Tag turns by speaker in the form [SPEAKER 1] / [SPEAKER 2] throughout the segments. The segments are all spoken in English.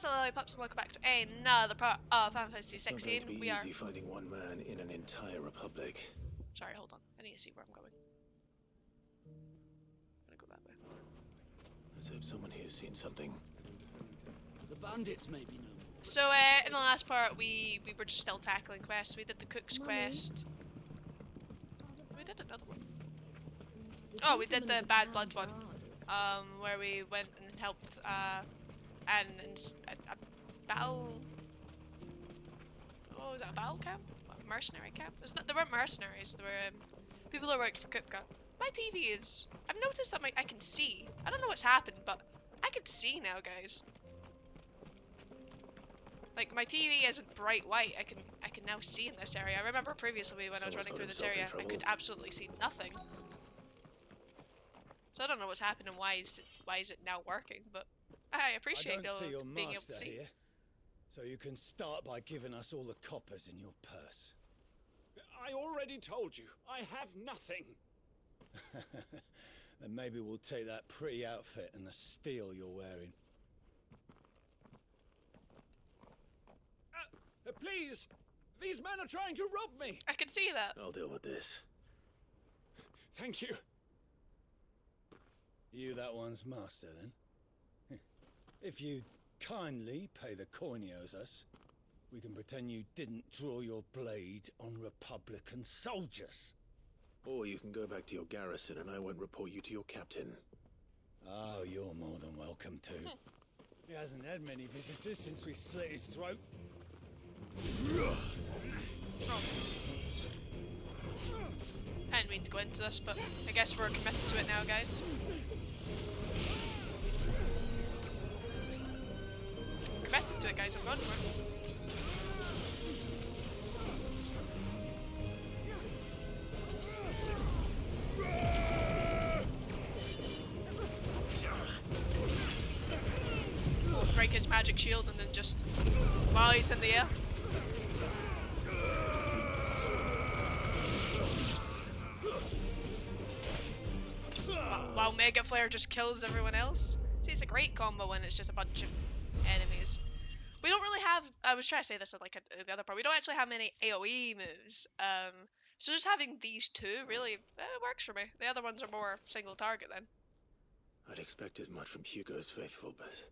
[SPEAKER 1] Hasta lollipops and welcome back to another part of Final Fantasy XVI.
[SPEAKER 2] It's not going to be easy finding one man in an entire republic.
[SPEAKER 1] Sorry, hold on. I need to see where I'm going. I'm gonna go that way.
[SPEAKER 2] Let's hope someone here's seen something.
[SPEAKER 3] The bandits may be known.
[SPEAKER 1] So, in the last part, we were just still tackling quests. We did the cook's quest. We did another one. Oh, we did the Bad Blood one. Where we went and helped, a battle... Oh, was it a battle camp? What, mercenary camp? They weren't mercenaries, they were people that worked for Kupka. My TV is... I've noticed that I can see. I don't know what's happened, but I can see now, guys. Like, my TV isn't bright white, I can now see in this area. I remember previously when I was running through this area, I could absolutely see nothing. So I don't know what's happened and why is it now working, but I appreciate being able to see.
[SPEAKER 3] Here, so you can start by giving us all the coppers in your purse.
[SPEAKER 4] I already told you, I have nothing.
[SPEAKER 3] Then maybe we'll take that pretty outfit and the steel you're wearing.
[SPEAKER 4] Please! These men are trying to rob me!
[SPEAKER 1] I can see that.
[SPEAKER 2] I'll deal with this.
[SPEAKER 4] Thank you.
[SPEAKER 3] You that one's master, then? If you kindly pay the coin he owes us, we can pretend you didn't draw your blade on Republican soldiers.
[SPEAKER 2] Or you can go back to your garrison and I won't report you to your captain.
[SPEAKER 3] Oh, you're more than welcome to. He hasn't had many visitors since we slit his throat.
[SPEAKER 1] Oh. I didn't mean to go into this, but I guess we're committed to it now, guys. Committed to it, guys. I'm going for it. Break his magic shield and then just while he's in the air. While Mega Flare just kills everyone else. See, it's a great combo when it's just a bunch of enemies. We don't really have, I was trying to say this in like the other part, we don't actually have many AoE moves. So just having these two really, it works for me. The other ones are more single target then.
[SPEAKER 2] I'd expect as much from Hugo's faithful, but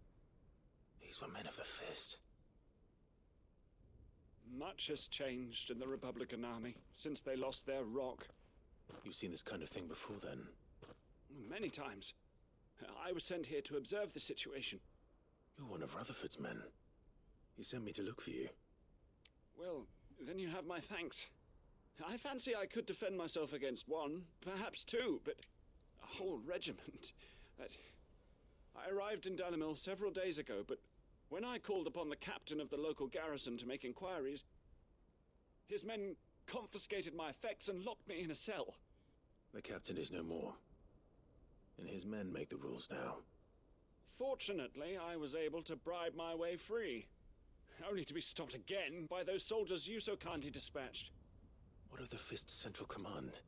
[SPEAKER 2] these were men of the fist.
[SPEAKER 4] Much has changed in the Republican army since they lost their rock.
[SPEAKER 2] You've seen this kind of thing before then?
[SPEAKER 4] Many times. I was sent here to observe the situation.
[SPEAKER 2] You're one of Rutherford's men. He sent me to look for you.
[SPEAKER 4] Well, then you have my thanks. I fancy I could defend myself against one, perhaps two, but a whole regiment. I arrived in Dalimil several days ago, but when I called upon the captain of the local garrison to make inquiries, his men confiscated my effects and locked me in a cell.
[SPEAKER 2] The captain is no more, and his men make the rules now.
[SPEAKER 4] Fortunately, I was able to bribe my way free, only to be stopped again by those soldiers you so kindly dispatched.
[SPEAKER 2] What of the Fist's central command?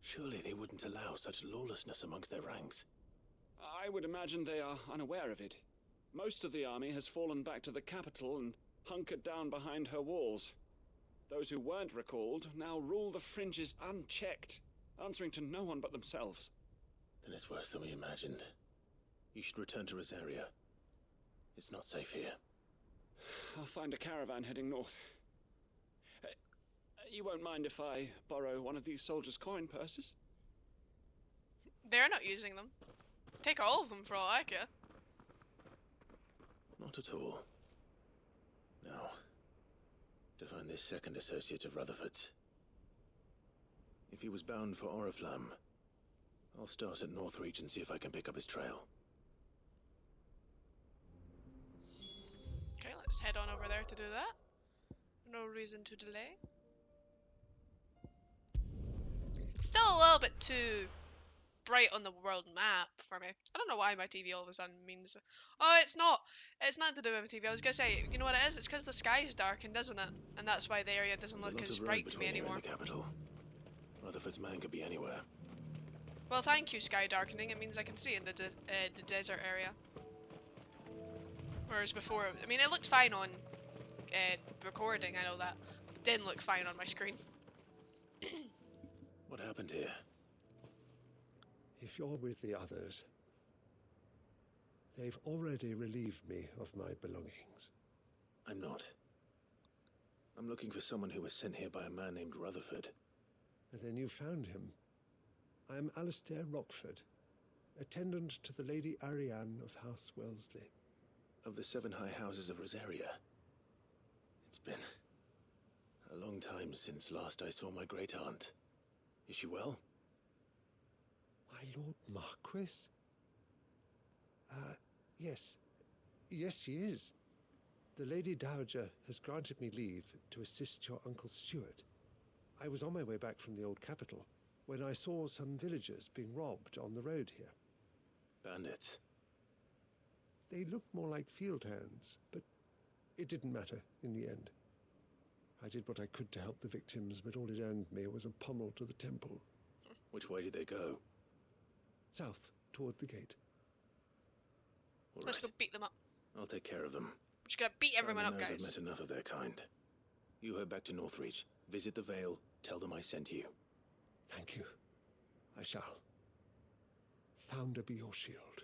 [SPEAKER 2] Surely they wouldn't allow such lawlessness amongst their ranks.
[SPEAKER 4] I would imagine they are unaware of it. Most of the army has fallen back to the capital and hunkered down behind her walls. Those who weren't recalled now rule the fringes unchecked, answering to no one but themselves.
[SPEAKER 2] Then it's worse than we imagined. You should return to Rosaria. It's not safe here.
[SPEAKER 4] I'll find a caravan heading north. You won't mind if I borrow one of these soldiers' coin purses?
[SPEAKER 1] They're not using them. Take all of them for all I care.
[SPEAKER 2] Not at all. Now, to find this second associate of Rutherford's. If he was bound for Oriflamme, I'll start at Northreach and see if I can pick up his trail.
[SPEAKER 1] Okay, let's head on over there to do that. No reason to delay. It's still a little bit too bright on the world map for me. I don't know why my TV all of a sudden means... Oh, it's not to do with my TV. I was gonna say, you know what it is? It's because the sky is darkened, isn't it? And that's why the area doesn't look as bright to me anymore.
[SPEAKER 2] The capital. Rutherford's man could be anywhere.
[SPEAKER 1] Well, thank you, sky darkening. It means I can see in the desert area. Whereas before, I mean, it looked fine on recording, I know that. It didn't look fine on my screen.
[SPEAKER 2] What happened here?
[SPEAKER 5] If you're with the others, they've already relieved me of my belongings.
[SPEAKER 2] I'm not. I'm looking for someone who was sent here by a man named Rutherford.
[SPEAKER 5] And then you found him. I am Alistair Rockford, attendant to the Lady Ariane of House Wellesley.
[SPEAKER 2] Of the 7 high houses of Rosaria. It's been a long time since last I saw my great-aunt. Is she well?
[SPEAKER 5] My Lord Marquis? Yes. Yes, she is. The Lady Dowager has granted me leave to assist your Uncle Stuart. I was on my way back from the old capital when I saw some villagers being robbed on the road here.
[SPEAKER 2] Bandits.
[SPEAKER 5] They looked more like field hands, but it didn't matter in the end. I did what I could to help the victims, but all it earned me was a pummel to the temple.
[SPEAKER 2] Which way did they go?
[SPEAKER 5] South, toward the gate.
[SPEAKER 2] All
[SPEAKER 1] Let's
[SPEAKER 2] right.
[SPEAKER 1] go beat them up.
[SPEAKER 2] I'll take care of them.
[SPEAKER 1] We're just gonna beat everyone up,
[SPEAKER 2] Simon knows
[SPEAKER 1] guys.
[SPEAKER 2] I've met enough of their kind. You head back to Northreach. Visit the Vale. Tell them I sent you.
[SPEAKER 5] Thank you. I shall. Founder be your shield.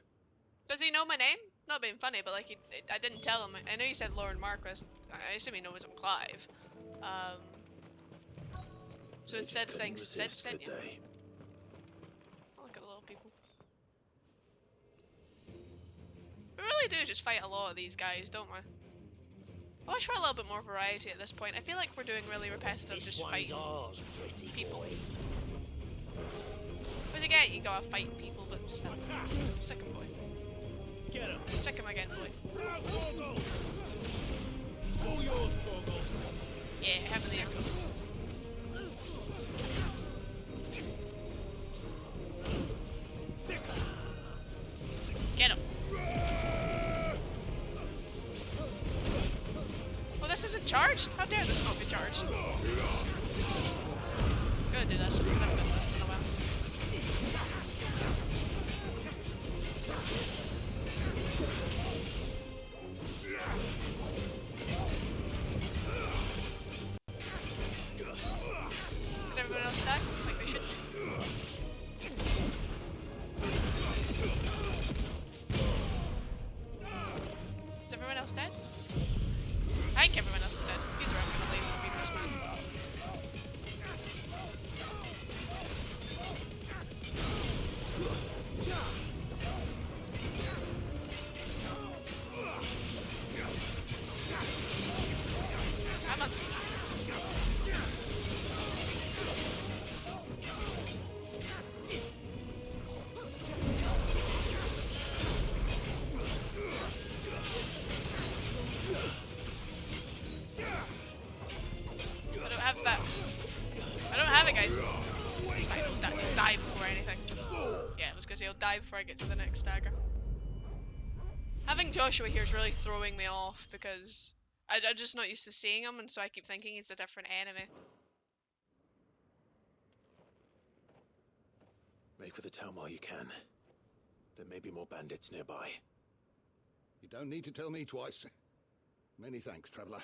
[SPEAKER 1] Does he know my name? Not being funny, but like, I didn't tell him. I know he said Lord Marquis. I assume he knows I'm Clive. So
[SPEAKER 2] They
[SPEAKER 1] instead of
[SPEAKER 2] just
[SPEAKER 1] saying
[SPEAKER 2] couldn't
[SPEAKER 1] Sid
[SPEAKER 2] resist,
[SPEAKER 1] sent
[SPEAKER 2] could
[SPEAKER 1] you.
[SPEAKER 2] they?
[SPEAKER 1] Oh, look at the little people. We really do just fight a lot of these guys, don't we? I wish for a little bit more variety at this point. I feel like we're doing really repetitive, just fighting people. What'd you get? You gotta fight people, but still. Sick 'em, boy.
[SPEAKER 3] Get him!
[SPEAKER 1] Sick 'em again, boy.
[SPEAKER 3] All yours, Torgal!
[SPEAKER 1] Yeah, heavily echo. Get him. Oh, this isn't charged? How dare this not be charged? I'm gonna do this. I've never done this in a while. Did everyone else die? Like they should. Is everyone else dead? I think everyone else is dead. He's around with a laser beam this man. Come on. I don't have that. I don't have it, guys. It's fine. He'll die before anything. Yeah, I was gonna say he'll die before I get to the next stagger. Having Joshua here is really throwing me off because I'm just not used to seeing him, and so I keep thinking he's a different enemy.
[SPEAKER 2] Make for the town while you can. There may be more bandits nearby.
[SPEAKER 6] You don't need to tell me twice. Many thanks, traveler.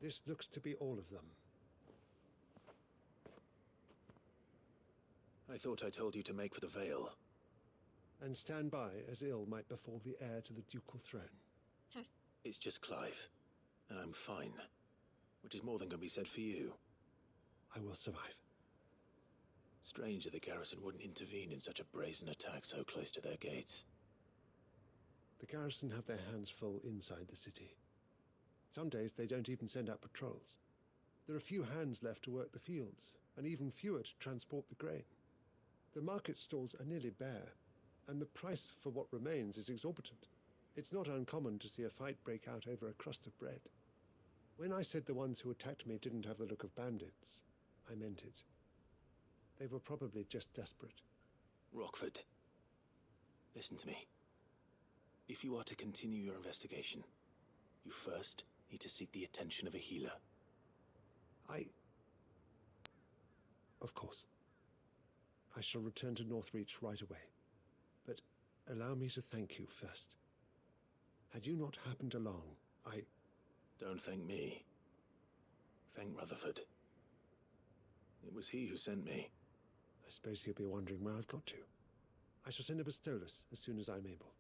[SPEAKER 5] This looks to be all of them.
[SPEAKER 2] I thought I told you to make for the Vale.
[SPEAKER 5] And stand by as ill might befall the heir to the ducal throne.
[SPEAKER 2] It's just Clive, and I'm fine. Which is more than can be said for you.
[SPEAKER 5] I will survive.
[SPEAKER 2] Strange that the garrison wouldn't intervene in such a brazen attack so close to their gates.
[SPEAKER 5] The garrison have their hands full inside the city. Some days they don't even send out patrols. There are few hands left to work the fields, and even fewer to transport the grain. The market stalls are nearly bare, and the price for what remains is exorbitant. It's not uncommon to see a fight break out over a crust of bread. When I said the ones who attacked me didn't have the look of bandits, I meant it. They were probably just desperate.
[SPEAKER 2] Rockford, listen to me. If you are to continue your investigation, you first need to seek the attention of a healer.
[SPEAKER 5] Of course. I shall return to Northreach right away. But allow me to thank you first. Had you not happened along,
[SPEAKER 2] Don't thank me. Thank Rutherford. It was he who sent me.
[SPEAKER 5] I suppose he'll be wondering where I've got to. I shall send a Bistolus as soon as I'm able.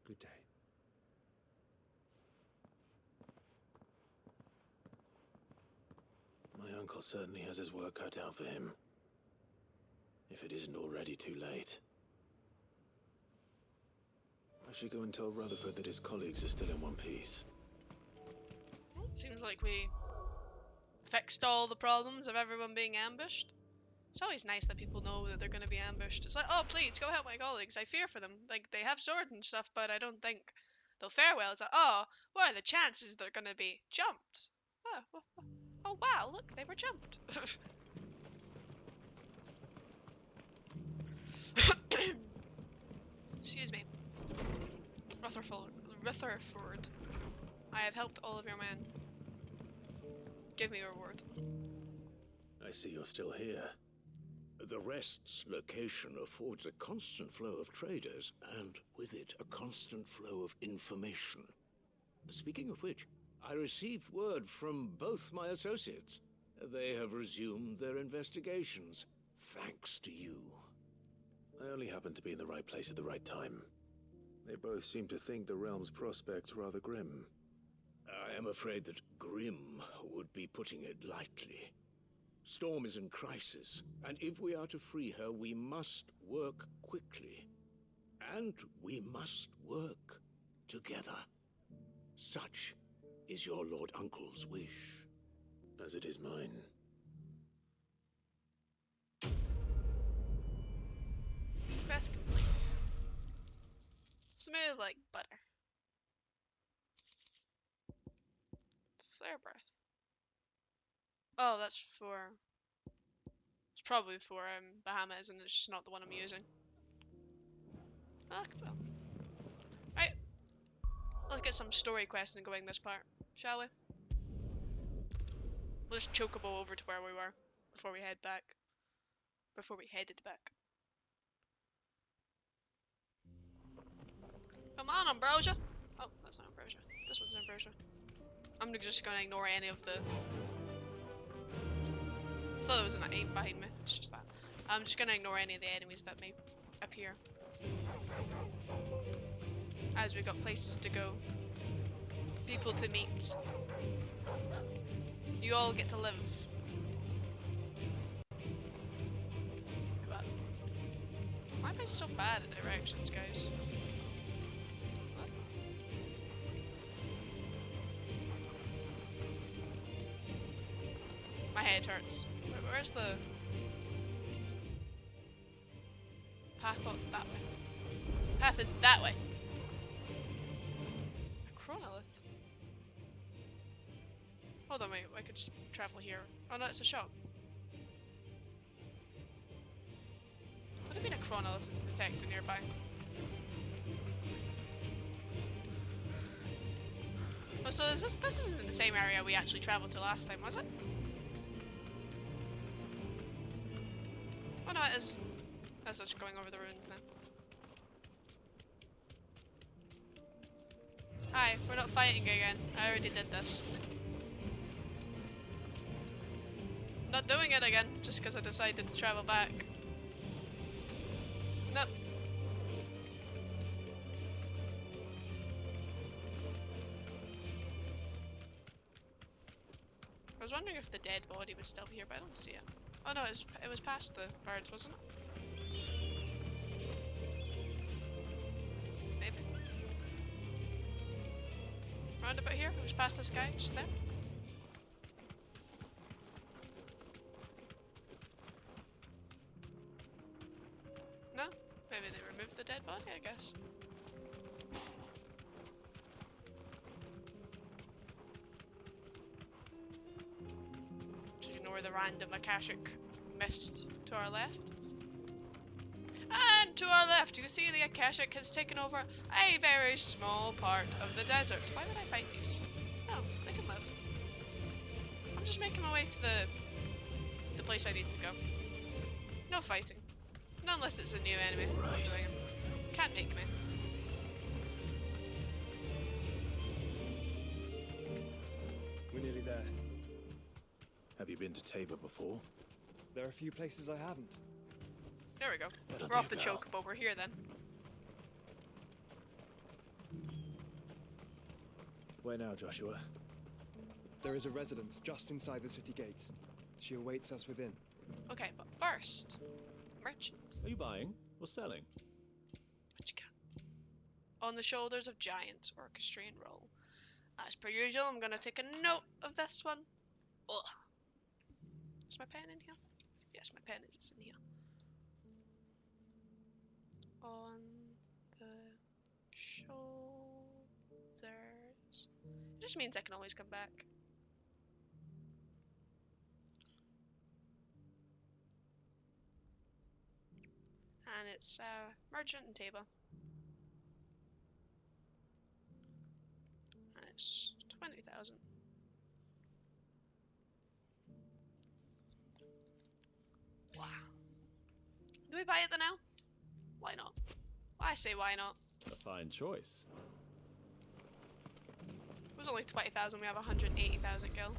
[SPEAKER 5] Good day.
[SPEAKER 2] My uncle certainly has his work cut out for him. If it isn't already too late. I should go and tell Rutherford that his colleagues are still in one piece.
[SPEAKER 1] Seems like we fixed all the problems of everyone being ambushed. It's always nice that people know that they're going to be ambushed. It's like, oh, please, go help my colleagues. I fear for them. Like, they have swords and stuff, but I don't think they'll fare well. It's like, oh, what are the chances they're going to be jumped? Oh, wow, look, they were jumped. Excuse me. Rutherford. I have helped all of your men. Give me a reward.
[SPEAKER 2] I see you're still here.
[SPEAKER 7] The Rest's location affords a constant flow of traders, and with it, a constant flow of information. Speaking of which, I received word from both my associates. They have resumed their investigations, thanks to you.
[SPEAKER 2] I only happened to be in the right place at the right time. They both seem to think the realm's prospects rather grim.
[SPEAKER 7] I am afraid that grim would be putting it lightly. Storm is in crisis, and if we are to free her, we must work quickly. And we must work together. Such is your Lord Uncle's wish.
[SPEAKER 2] As it is mine.
[SPEAKER 1] Quest complete. Smooth like butter. Flare breath. Oh, that's for... It's probably for Bahamas, and it's just not the one I'm using. Ah, well. Right. Let's get some story questing going this part, shall we? We'll just chocobo over to where we were before we head back. Before we headed back. Come on, Ambrosia! Oh, that's not Ambrosia. This one's Ambrosia. I'm just gonna ignore any of the... I thought there was an ape behind me. It's just that. I'm just gonna ignore any of the enemies that may appear. As we've got places to go. People to meet. You all get to live. But why am I so bad at directions, guys? What? My head hurts. Where's the path? That way. Path is that way. A chronolith. Hold on, wait. I could just travel here. Oh no, it's a shop. What do you mean a chronolith is detected nearby? Oh, so is this isn't in the same area we actually traveled to last time, was it? Oh no, it is. That's just going over the ruins then. Hi, we're not fighting again. I already did this. Not doing it again, just because I decided to travel back. Nope. I was wondering if the dead body would still be here, but I don't see it. Oh no, it was past the birds, wasn't it? Maybe. Round about here? It was past this guy, just there? No? Maybe they removed the dead body, I guess. Ignore the random Akashic mist to our left. And to our left, you see the Akashic has taken over a very small part of the desert. Why would I fight these? No, they can live. I'm just making my way to the place I need to go. No fighting. Not unless it's a new enemy.
[SPEAKER 2] Right.
[SPEAKER 1] Undying. Can't make me.
[SPEAKER 8] We're nearly there.
[SPEAKER 2] Have you been to Tabor before?
[SPEAKER 8] There are a few places I haven't.
[SPEAKER 1] There we go.
[SPEAKER 2] That'll
[SPEAKER 1] We're off the
[SPEAKER 2] do, pal.
[SPEAKER 1] chocobo. We're here then.
[SPEAKER 2] Where now, Joshua?
[SPEAKER 8] There is a residence just inside the city gates. She awaits us within.
[SPEAKER 1] Okay, but first, merchant.
[SPEAKER 9] Are you buying or selling?
[SPEAKER 1] What you got? On the shoulders of giants, orchestrating roll. As per usual, I'm gonna take a note of this one. Ugh. Is my pen in here? Yes, my pen is in here. On the shoulders. It just means I can always come back. And it's merchant and table. And it's 20,000. Wow. Do we buy it then now? Why not? I say why not?
[SPEAKER 9] A fine choice.
[SPEAKER 1] It was only 20,000, we have 180,000 gil.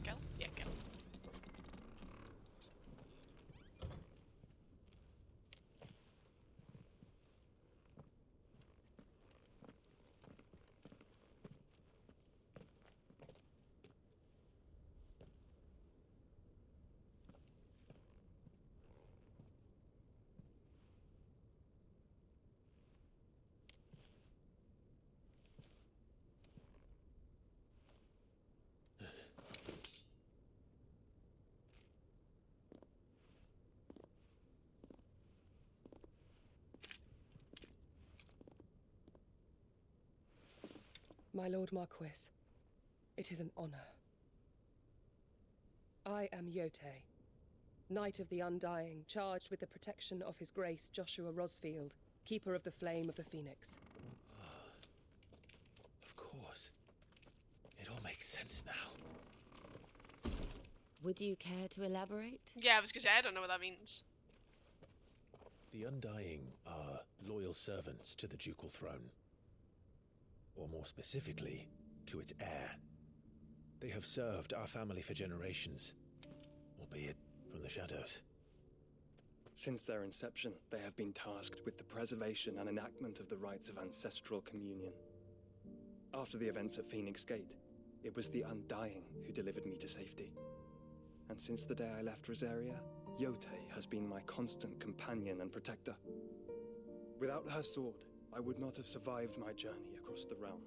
[SPEAKER 1] Gil? Yeah, gil.
[SPEAKER 10] My Lord Marquis, it is an honor. I am Jote, Knight of the Undying, charged with the protection of His Grace Joshua Rosfield, Keeper of the Flame of the Phoenix.
[SPEAKER 2] Of course. It all makes sense now.
[SPEAKER 11] Would you care to elaborate?
[SPEAKER 1] Yeah, I was gonna say, I don't know what that means.
[SPEAKER 2] The Undying are loyal servants to the ducal throne. Or more specifically, to its heir. They have served our family for generations, albeit from the shadows.
[SPEAKER 8] Since their inception, they have been tasked with the preservation and enactment of the rites of ancestral communion. After the events at Phoenix Gate, it was the Undying who delivered me to safety. And since the day I left Rosaria, Jote has been my constant companion and protector. Without her sword, I would not have survived my journey across the realm.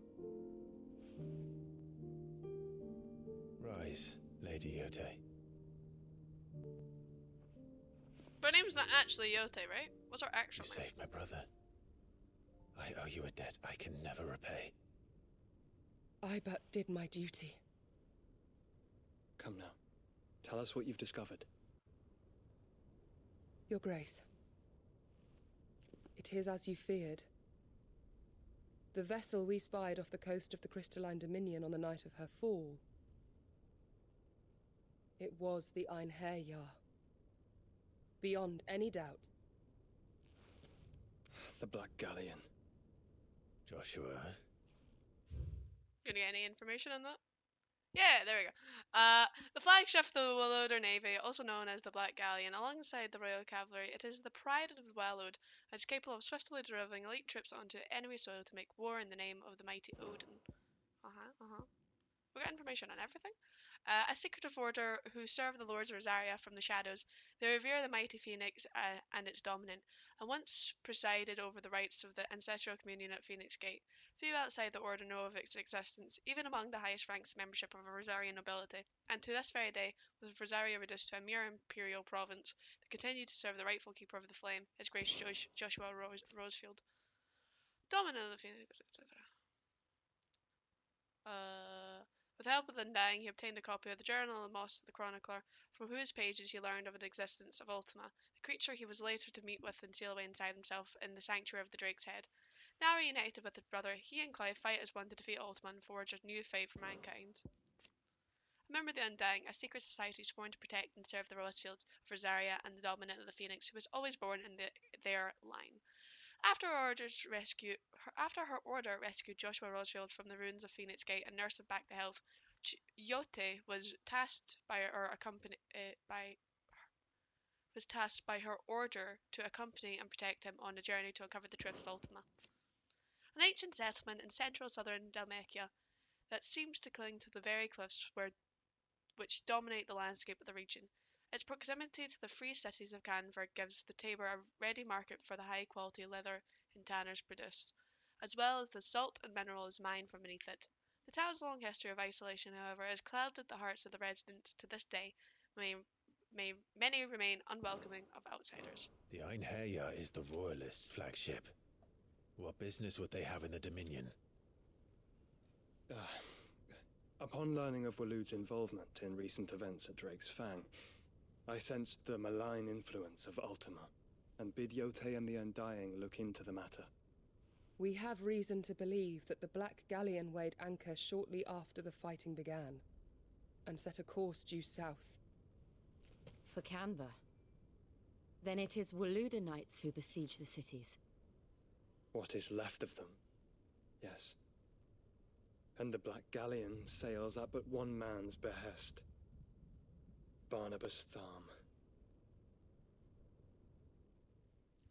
[SPEAKER 2] Rise, Lady Jote.
[SPEAKER 1] But her name's not actually Jote, right? What's her actual
[SPEAKER 2] You
[SPEAKER 1] name?
[SPEAKER 2] saved my brother. I owe you a debt I can never repay.
[SPEAKER 10] I but did my duty.
[SPEAKER 8] Come now. Tell us what you've discovered.
[SPEAKER 10] Your Grace. It is as you feared. The vessel we spied off the coast of the Crystalline Dominion on the night of her fall. It was the Einherjar. Beyond any doubt.
[SPEAKER 8] The Black Galleon.
[SPEAKER 2] Joshua.
[SPEAKER 1] Gonna get any information on that? Yeah, there we go. The flagship of the Waloder Navy, also known as the Black Galleon, alongside the Royal Cavalry, it is the pride of the Waloed, and is capable of swiftly delivering elite troops onto enemy soil to make war in the name of the mighty Odin. We got information on everything. A secretive order who serve the Lords of Rosaria from the shadows. They revere the mighty Phoenix and its dominant, and once presided over the rites of the ancestral communion at Phoenix Gate. Few outside the order know of its existence, even among the highest ranks of membership of a Rosarian nobility, and to this very day, with Rosaria reduced to a mere imperial province, they continue to serve the rightful keeper of the flame, His Grace Joshua Rosefield. Dominant of the Phoenix. With the help of Undying, he obtained a copy of the Journal of Moss the Chronicler, from whose pages he learned of the existence of Ultima, the creature he was later to meet with and seal away inside himself in the sanctuary of the Drake's Head. Now reunited with his brother, he and Clive fight as one to defeat Ultima and forge a new fate for mankind. Remember the Undying, a secret society sworn to protect and serve the Rosfields for Zarya and the dominant of the Phoenix, who was always born in their line. After her order rescued Joshua Rosfield from the ruins of Phoenix Gate and nursed him back to health, Jote was tasked by her order to accompany and protect him on a journey to uncover the truth of Ultima. An ancient settlement in central southern Dalmatia that seems to cling to the very cliffs which dominate the landscape of the region. Its proximity to the free cities of Canver gives the Tabor a ready market for the high-quality leather and tanners produced, as well as the salt and minerals mined from beneath it. The town's long history of isolation, however, has clouded the hearts of the residents to this day. Many remain unwelcoming of outsiders.
[SPEAKER 2] The Einherja is the Royalists' flagship. What business would they have in the Dominion?
[SPEAKER 8] Upon learning of Waloed's involvement in recent events at Drake's Fang, I sensed the malign influence of Ultima, and bid Jote and the Undying look into the matter.
[SPEAKER 10] We have reason to believe that the Black Galleon weighed anchor shortly after the fighting began, and set a course due south.
[SPEAKER 11] For Canva. Then it is Waloed knights who besiege the cities.
[SPEAKER 8] What is left of them, yes. And the Black Galleon sails at but one man's behest. Barnabas Tharm.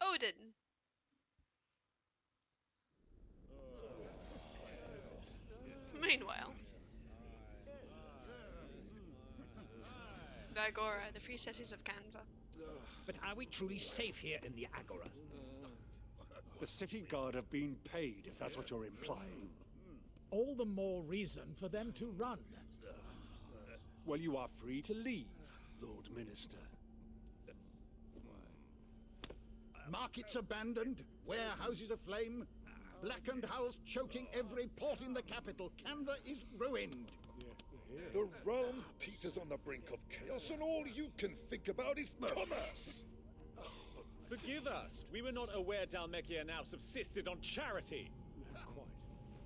[SPEAKER 1] Odin. Meanwhile, the Agora, the free cities of Canva.
[SPEAKER 12] But are we truly safe here in the Agora?
[SPEAKER 13] The city guard have been paid, if that's what you're implying.
[SPEAKER 14] All the more reason for them to run.
[SPEAKER 13] Well, you are free to leave, Lord Minister.
[SPEAKER 6] Markets abandoned, warehouses aflame, blackened hulls choking every port in the capital. Canva is ruined.
[SPEAKER 15] The realm teeters on the brink of chaos, and all you can think about is commerce.
[SPEAKER 9] Forgive us. We were not aware Dalmekia now subsisted on charity.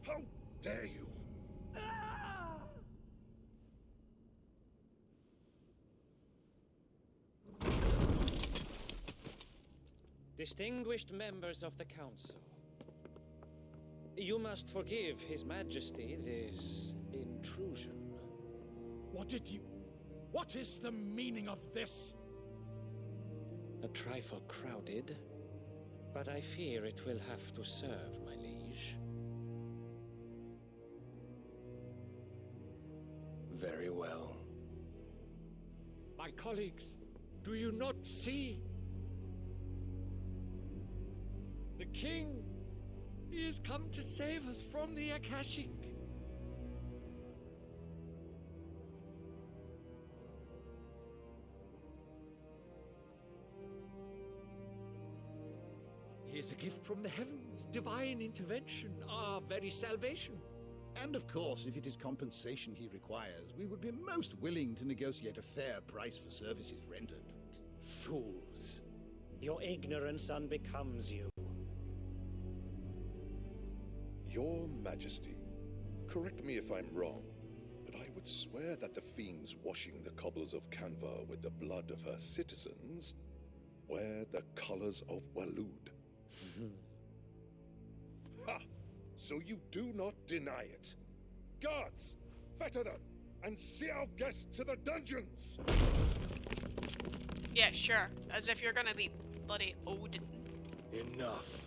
[SPEAKER 15] How dare you?
[SPEAKER 16] Distinguished members of the Council, you must forgive His Majesty this intrusion.
[SPEAKER 14] What is the meaning of this?
[SPEAKER 16] A trifle crowded, but I fear it will have to serve, my liege.
[SPEAKER 2] Very well.
[SPEAKER 14] My colleagues, do you not see? The king, he has come to save us from the Akashic. He is a gift from the heavens, divine intervention, our very salvation.
[SPEAKER 6] And of course, if it is compensation he requires, we would be most willing to negotiate a fair price for services rendered.
[SPEAKER 16] Fools. Your ignorance unbecomes you.
[SPEAKER 15] Your Majesty, correct me if I'm wrong, but I would swear that the fiends washing the cobbles of Canva with the blood of her citizens wear the colors of Waloed. Ha! So you do not deny it. Guards, fetter them, and see our guests to the dungeons!
[SPEAKER 1] Yeah, sure. As if you're gonna be bloody Odin.
[SPEAKER 2] Enough.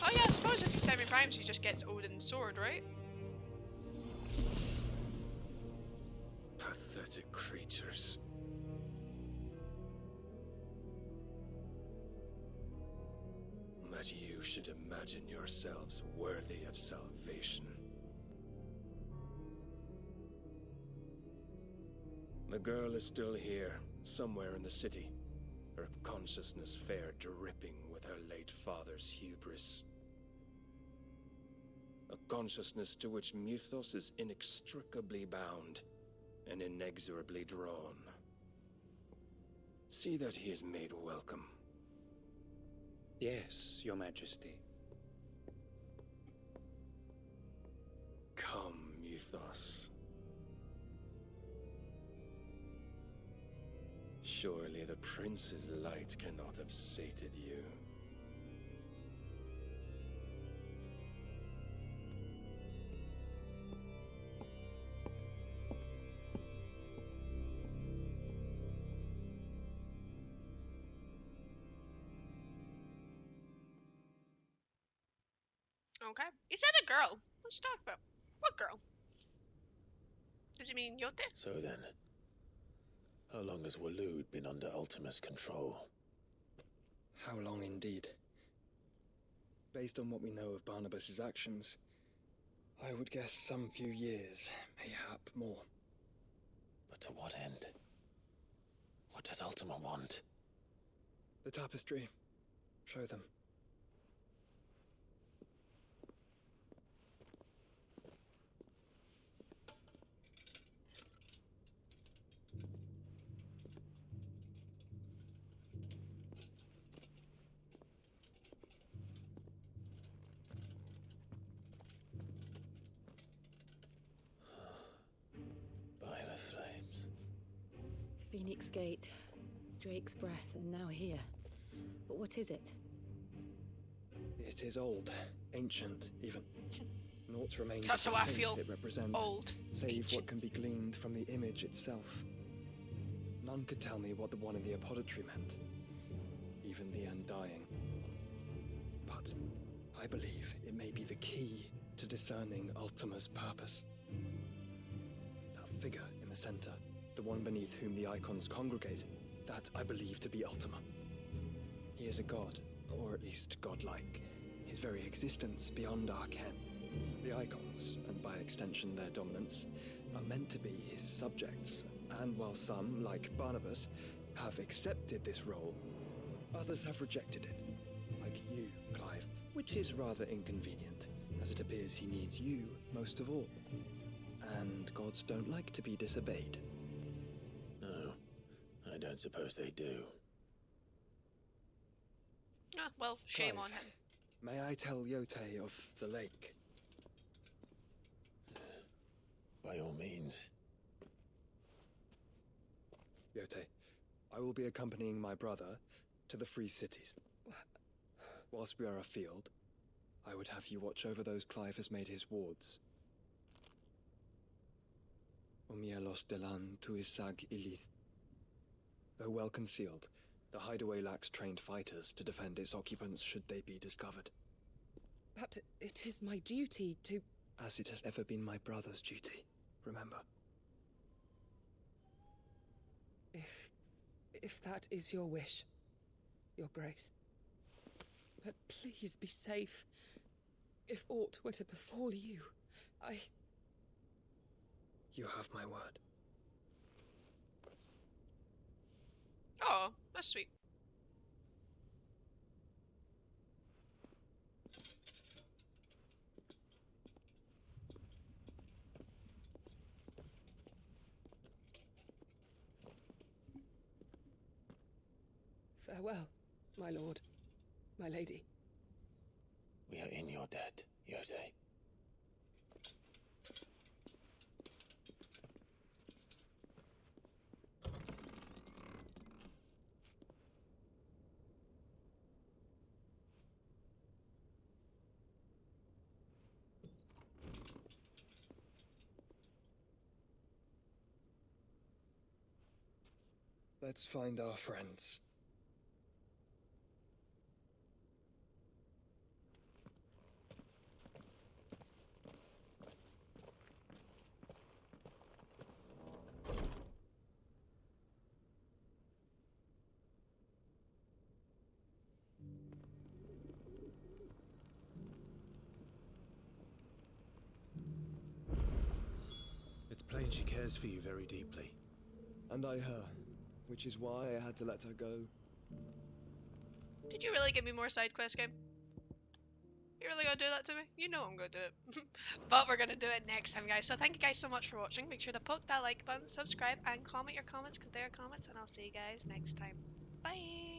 [SPEAKER 1] Oh yeah, I suppose if he semi-primes, he just gets Odin's sword, right?
[SPEAKER 2] Pathetic creatures. That you should imagine yourselves worthy of salvation. The girl is still here, somewhere in the city, her consciousness fair dripping with her late father's hubris. A consciousness to which Mythos is inextricably bound and inexorably drawn. See that he is made welcome.
[SPEAKER 16] Yes, Your Majesty.
[SPEAKER 8] Come, Mythos. Surely the prince's light cannot have sated you.
[SPEAKER 1] Okay. He said a girl. What's he talking about? What girl? Does he mean Jote?
[SPEAKER 2] So then, how long has Waloed been under Ultima's control?
[SPEAKER 8] How long indeed? Based on what we know of Barnabas's actions, I would guess some few years, mayhap more.
[SPEAKER 2] But to what end? What does Ultima want?
[SPEAKER 8] The tapestry. Show them.
[SPEAKER 2] By the flames.
[SPEAKER 11] Phoenix Gate, Drake's Breath, and now here. But what is it?
[SPEAKER 8] It is old, ancient, even. Naught remains
[SPEAKER 1] That's
[SPEAKER 8] of
[SPEAKER 1] how
[SPEAKER 8] the
[SPEAKER 1] I
[SPEAKER 8] faith
[SPEAKER 1] feel.
[SPEAKER 8] it represents,
[SPEAKER 1] Old,
[SPEAKER 8] save
[SPEAKER 1] ancient.
[SPEAKER 8] what can be gleaned from the image itself. None could tell me what the one in the apothecary meant, even the Undying. But I believe it may be the key to discerning Ultima's purpose. That figure in the center, the one beneath whom the icons congregate, that I believe to be Ultima. He is a god, or at least godlike, his very existence beyond our ken. The icons, and by extension their dominants, are meant to be his subjects, and while some, like Barnabas, have accepted this role, others have rejected it, like you, Clive, which is rather inconvenient, as it appears he needs you most of all. And gods don't like to be disobeyed.
[SPEAKER 2] No, I don't suppose they do.
[SPEAKER 1] Ah, well, shame
[SPEAKER 8] Clive,
[SPEAKER 1] on him.
[SPEAKER 8] May I tell Jote of the lake?
[SPEAKER 2] By all means.
[SPEAKER 8] Jote, I will be accompanying my brother to the Free Cities. Whilst we are afield, I would have you watch over those Clive has made his wards. Omielos delan tuisag ilith. Though well concealed, the hideaway lacks trained fighters to defend its occupants should they be discovered.
[SPEAKER 10] But it is my duty to...
[SPEAKER 8] As it has ever been my brother's duty, remember.
[SPEAKER 10] If that is your wish, your grace. But please be safe. If aught were to befall you,
[SPEAKER 8] You have my word.
[SPEAKER 1] Oh, that's sweet.
[SPEAKER 10] Farewell, my lord, my lady.
[SPEAKER 2] We are in your debt, Jote.
[SPEAKER 8] Let's find our friends.
[SPEAKER 2] It's plain she cares for you very deeply.
[SPEAKER 8] And I her, which is why I had to let her go.
[SPEAKER 1] Did you really give me more side quest, game? You really gonna do that to me? You know I'm gonna do it. But we're gonna do it next time, guys. So thank you guys so much for watching. Make sure to poke that like button, subscribe, and comment your comments, because they are comments, and I'll see you guys next time. Bye!